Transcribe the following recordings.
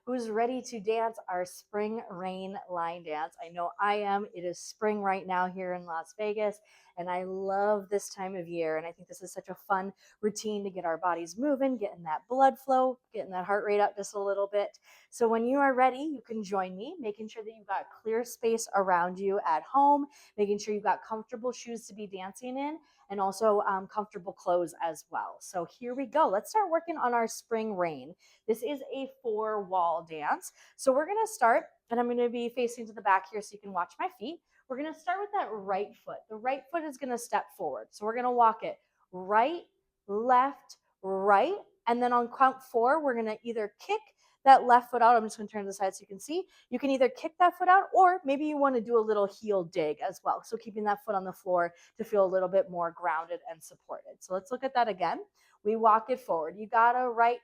who's ready to dance our spring rain line dance. I know I am. It is spring right now here in Las Vegas, and I love this time of year. And I think this is such a fun routine to get our bodies moving, getting that blood flow, getting that heart rate up just a little bit. So when you are ready, you can join me, making sure that you've got clear space around you at home, making sure you've got comfortable shoes to be dancing in, and also comfortable clothes as well. So here we go. Let's start working on our spring rain. This is a 4-wall dance. So we're going to start, and I'm going to be facing to the back here so you can watch my feet. We're going to start with that right foot. The right foot is going to step forward. So we're going to walk it right, left, right. And then on count 4, we're going to either kick that left foot out. I'm just going to turn to the side so you can see. You can either kick that foot out, or maybe you want to do a little heel dig as well. So keeping that foot on the floor to feel a little bit more grounded and supported. So let's look at that again. We walk it forward. You got to right,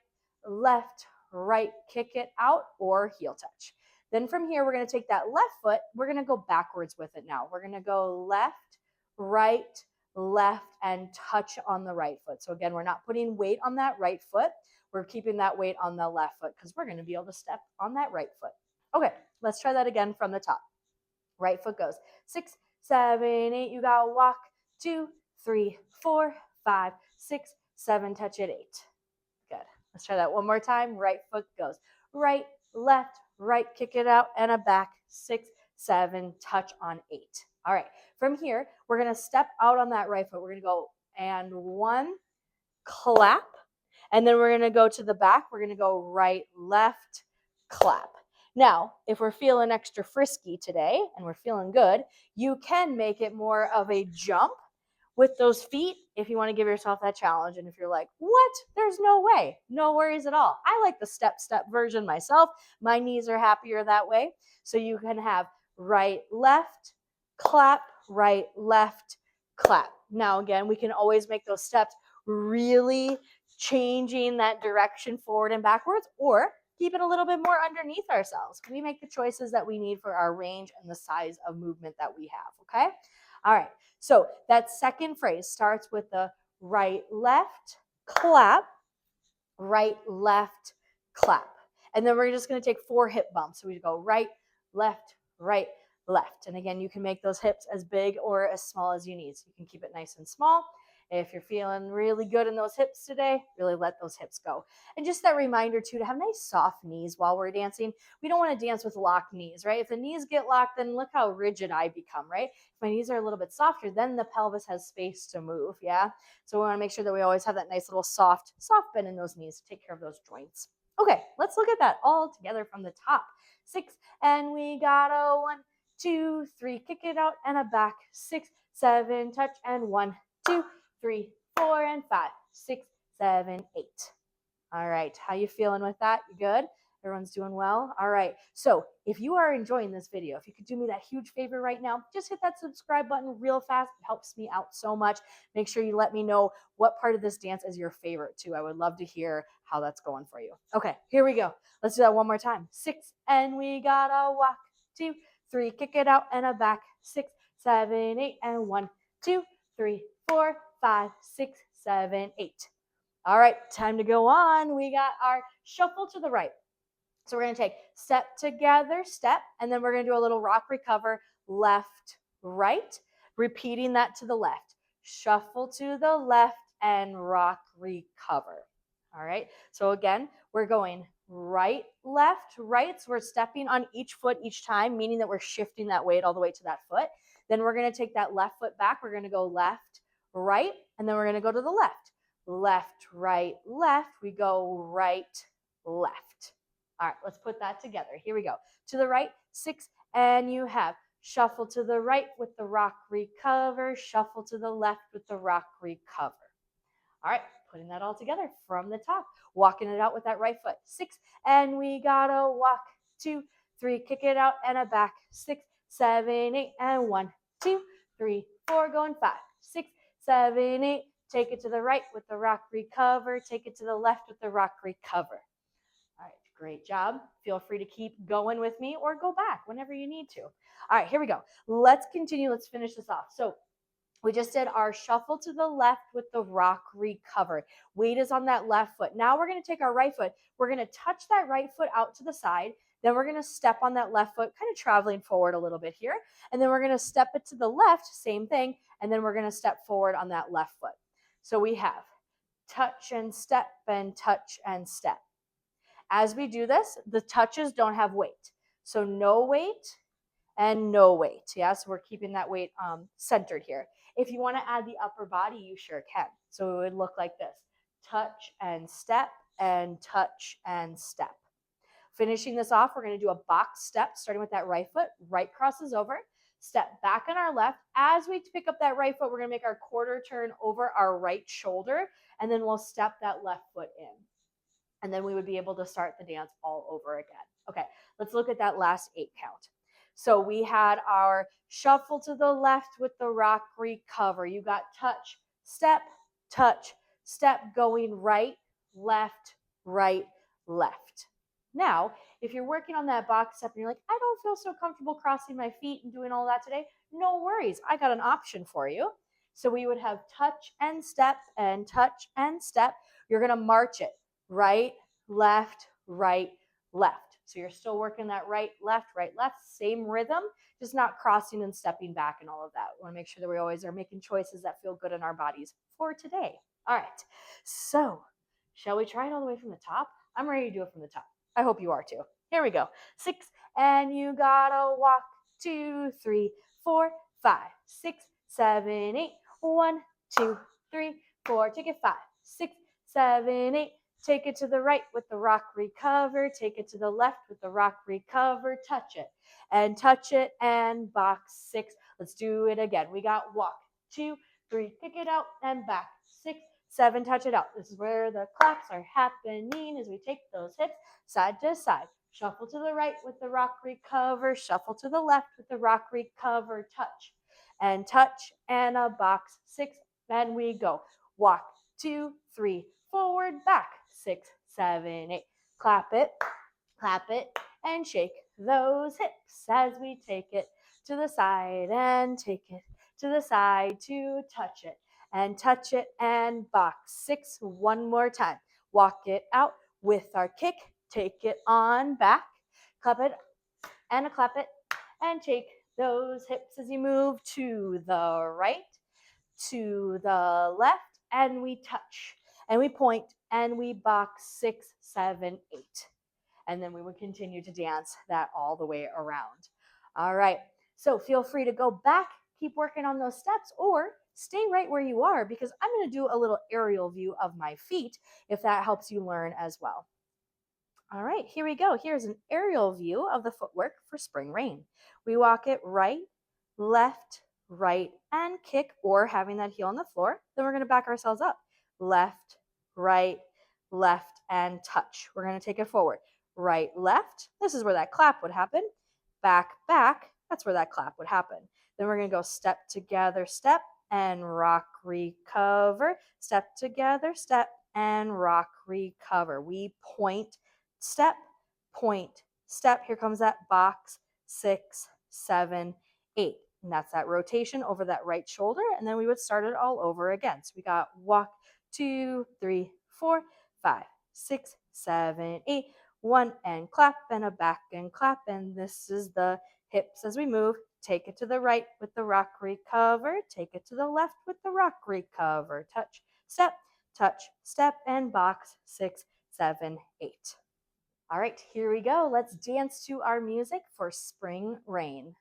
left, right, kick it out, or heel touch. Then from here, we're going to take that left foot. We're going to go backwards with it now. We're going to go left, right, left, and touch on the right foot. So again, we're not putting weight on that right foot. We're keeping that weight on the left foot because we're going to be able to step on that right foot. Okay, let's try that again from the top. Right foot goes 6, 7, 8. You got to walk 2, 3, 4, 5, 6, 7. Touch it 8. Good. Let's try that one more time. Right foot goes right, left, right, kick it out, and a back 6, 7. Touch on 8. All right. From here, we're going to step out on that right foot. We're going to go and 1, clap. And then we're going to go to the back. We're going to go right, left, clap. Now, if we're feeling extra frisky today and we're feeling good, you can make it more of a jump with those feet if you want to give yourself that challenge. And if you're like, what? There's no way. No worries at all. I like the step version myself. My knees are happier that way. So you can have right, left, clap, right, left, clap. Now, again, we can always make those steps really changing that direction forward and backwards, or keep it a little bit more underneath ourselves. We make the choices that we need for our range and the size of movement that we have, okay? All right, so that second phrase starts with the right, left, clap, right, left, clap. And then we're just gonna take 4 hip bumps. So we go right, left, left. And again, you can make those hips as big or as small as you need. So you can keep it nice and small. If you're feeling really good in those hips today, really let those hips go. And just that reminder too, to have nice soft knees while we're dancing. We don't want to dance with locked knees, right? If the knees get locked, then look how rigid I become, right? If my knees are a little bit softer, then the pelvis has space to move, yeah? So we want to make sure that we always have that nice little soft bend in those knees to take care of those joints. Okay, let's look at that all together from the top. 6, and we got a 1, 2, 3, kick it out, and a back. 6, 7, touch, and 1, 2, 3, 4, and 5, 6, 7, 8. All right, how you feeling with that? You good? Everyone's doing well? All right, so if you are enjoying this video, if you could do me that huge favor right now, just hit that subscribe button real fast. It helps me out so much. Make sure you let me know what part of this dance is your favorite too. I would love to hear how that's going for you. Okay, here we go. Let's do that one more time. 6, and we gotta walk. 2, 3, kick it out, and a back. 6, 7, 8, and 1, 2, 3, 4, 5, 6, 7, 8. All right, time to go on. We got our shuffle to the right. So we're going to take step together, step, and then we're going to do a little rock recover, left, right, repeating that to the left. Shuffle to the left and rock recover. All right, so again, we're going right, left, right. So we're stepping on each foot each time, meaning that we're shifting that weight all the way to that foot. Then we're going to take that left foot back. We're going to go left, right, and then we're going to go to the left. Left, right, left. We go right, left. All right, let's put that together. Here we go. To the right, 6, and you have shuffle to the right with the rock recover, shuffle to the left with the rock recover. All right, putting that all together from the top, walking it out with that right foot. 6, and we gotta walk. 2, 3, kick it out, and a back. 6, 7, 8, and 1, 2, 3, 4, going 5, 6, 7, 8. Take it to the right with the rock recover. Take it to the left with the rock recover. All right, great job. Feel free to keep going with me or go back whenever you need to. All right, here we go. Let's continue. Let's finish this off. So We just did our shuffle to the left with the rock recover. Weight is on that left foot. Now we're going to take our right foot. We're going to touch that right foot out to the side. Then we're going to step on that left foot, kind of traveling forward a little bit here. And then we're going to step it to the left, same thing. And then we're going to step forward on that left foot. So we have touch and step and touch and step. As we do this, the touches don't have weight. So no weight and no weight. Yeah, so we're keeping that weight centered here. If you want to add the upper body, you sure can. So it would look like this: touch and step and touch and step. Finishing this off, we're going to do a box step, starting with that right foot. Right crosses over, step back on our left. As we pick up that right foot, we're going to make our quarter turn over our right shoulder, and then we'll step that left foot in. And then we would be able to start the dance all over again. Okay, let's look at that last 8 count. So we had our shuffle to the left with the rock recover. You got touch, step, going right, left, right, left. Now, if you're working on that box step and you're like, I don't feel so comfortable crossing my feet and doing all that today, no worries. I got an option for you. So we would have touch and step and touch and step. You're going to march it. Right, left, left. So you're still working that right, left, same rhythm, just not crossing and stepping back and all of that. We want to make sure that we always are making choices that feel good in our bodies for today. All right, so shall we try it all the way from the top? I'm ready to do it from the top. I hope you are too. Here we go. 6, and you gotta walk. 2, 3, 4, 5, 6, 7, 8. 1, 2, 3, 4. Take it 5, 6, 7, 8. Take it to the right with the rock recover. Take it to the left with the rock recover. Touch it and box 6. Let's do it again. We got walk. 2, 3, kick it out and back. 6, 7, touch it out. This is where the claps are happening as we take those hips side to side. Shuffle to the right with the rock recover. Shuffle to the left with the rock recover. Touch and a box 6. Then we go. Walk. 2, 3, forward, back. 6, 7, 8. Clap it, and shake those hips as we take it to the side and take it to the side to touch it and box 6. One more time. Walk it out with our kick. Take it on back. Clap it and clap it and take those hips as you move to the right, to the left, and we touch and we point and we box 6, 7, 8. And then we would continue to dance that all the way around. All right, so feel free to go back, keep working on those steps, or stay right where you are because I'm going to do a little aerial view of my feet if that helps you learn as well. All right, here we go. Here's an aerial view of the footwork for spring rain. We walk it right, left, right, and kick, or having that heel on the floor. Then we're going to back ourselves up. Left, right, left, and touch. We're going to take it forward. Right, left. This is where that clap would happen. Back, back. That's where that clap would happen. Then we're going to go step together, step, and rock, recover. Step together, step, and rock, recover. We point, step. Here comes that box 6, 7, 8. And that's that rotation over that right shoulder. And then we would start it all over again. So we got walk, 2, 3, 4, 5, 6, 7, 8. 1 and clap and a back and clap. And this is the hips as we move. Take it to the right with the rock recover. Take it to the left with the rock recover. Touch, step, and box 6, 7, 8. All right, here we go. Let's dance to our music for spring rain.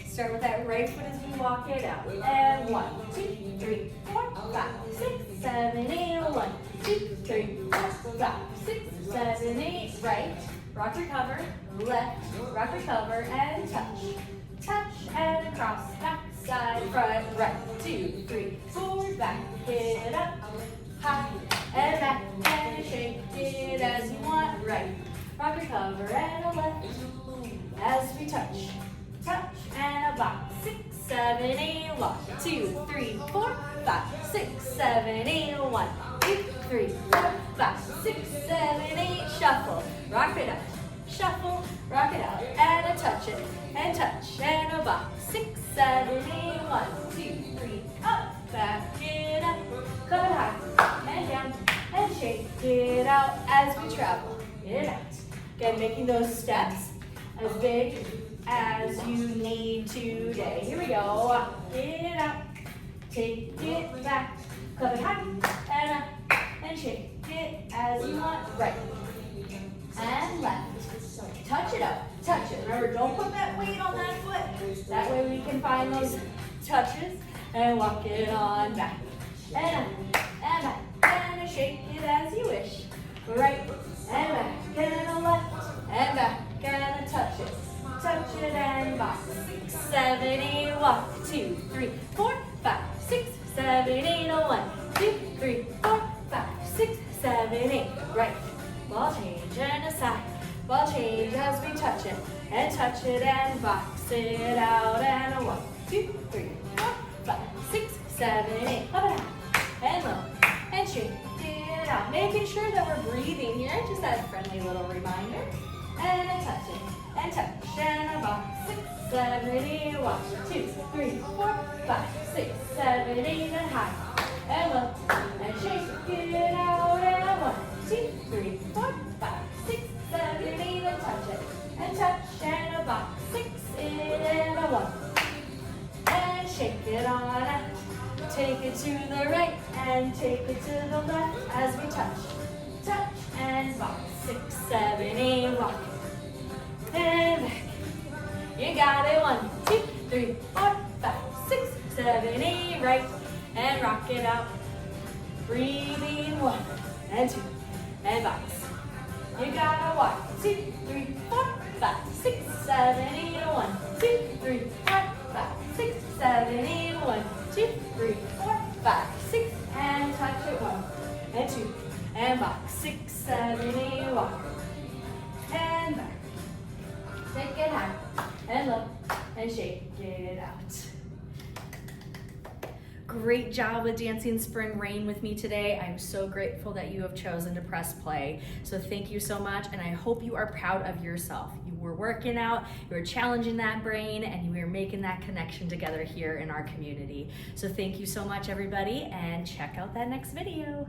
Start with that right foot as we walk it out. And 1, 2, 3, 4, 5, 6, 7, 8. 1, 2, 3, 4, 5, 6, 7, 8. Right, rock recover, left, rock recover, and touch and across, back, side, front, right. 2, 3, forward, back, get up, high, and back, and shake it as you want. Right, rock recover, and a left, as we touch and a box. 6, 7, 8. Walk. 2, 3, 4, 5, 6, 7, 8. 1, 2, 3, 4, 5, 6, 7, 8. Shuffle. Rock it up. Shuffle. Rock it out. And a touch it. And touch. And a box. 6, 7, 8. 1, 2, up as we travel. In and out. Again, making those steps as big as you need today. Here we go. Walk it out. Take it back. Club it high and up and shake it as you want. Right and left. Touch it up. Touch it. Remember, don't put that weight on that foot. That way we can find those touches and walk it on back. And up and back. And shake it as you wish. Right and back. And left and back. And touch it. Touch it and box. 6, 7, 8. Walk. 2, 3, 4, 5, 6, 7, 8. 1, 2, 3, 4, 5, 6, 7, 8. Right. Ball change and aside. Ball change as we touch it and box it out and 1, 2, 3, 4, 5, 6, 7, 8. Up and out and low and shake it out. Making sure that we're breathing here. Just that friendly little reminder. And touch it and a box. 6, 7, 8. 1, 2, 3, 4, 5, 6, 7, 8 and high and low and shake it out and 1, 2, 3, 4, 5, 6, 7, 8 and touch it and touch and a box. 6 and a 1 and shake it on out. Take it to the right and take it to the left as we touch and box. 6, 7, 8, walk and back. You got it. 1, 2, 3, 4, 5, 6, 7, 8. Right and rock it out. Breathing. 1 and 2 and box. You gotta walk. 2, 3, 4, 5, 6, 7, 8. 1, 2, 3, 4, 5, 6, 7, 8. 1, 2, 3, 4, 5, 6 and touch it. 1 and 2 and box. 6, 7, 8. Walk and back. Take it high and low and shake it out. Great job with dancing Spring Rain with me today. I'm so grateful that you have chosen to press play. So thank you so much, and I hope you are proud of yourself. You were working out, you were challenging that brain, and you were making that connection together here in our community. So thank you so much, everybody, and check out that next video.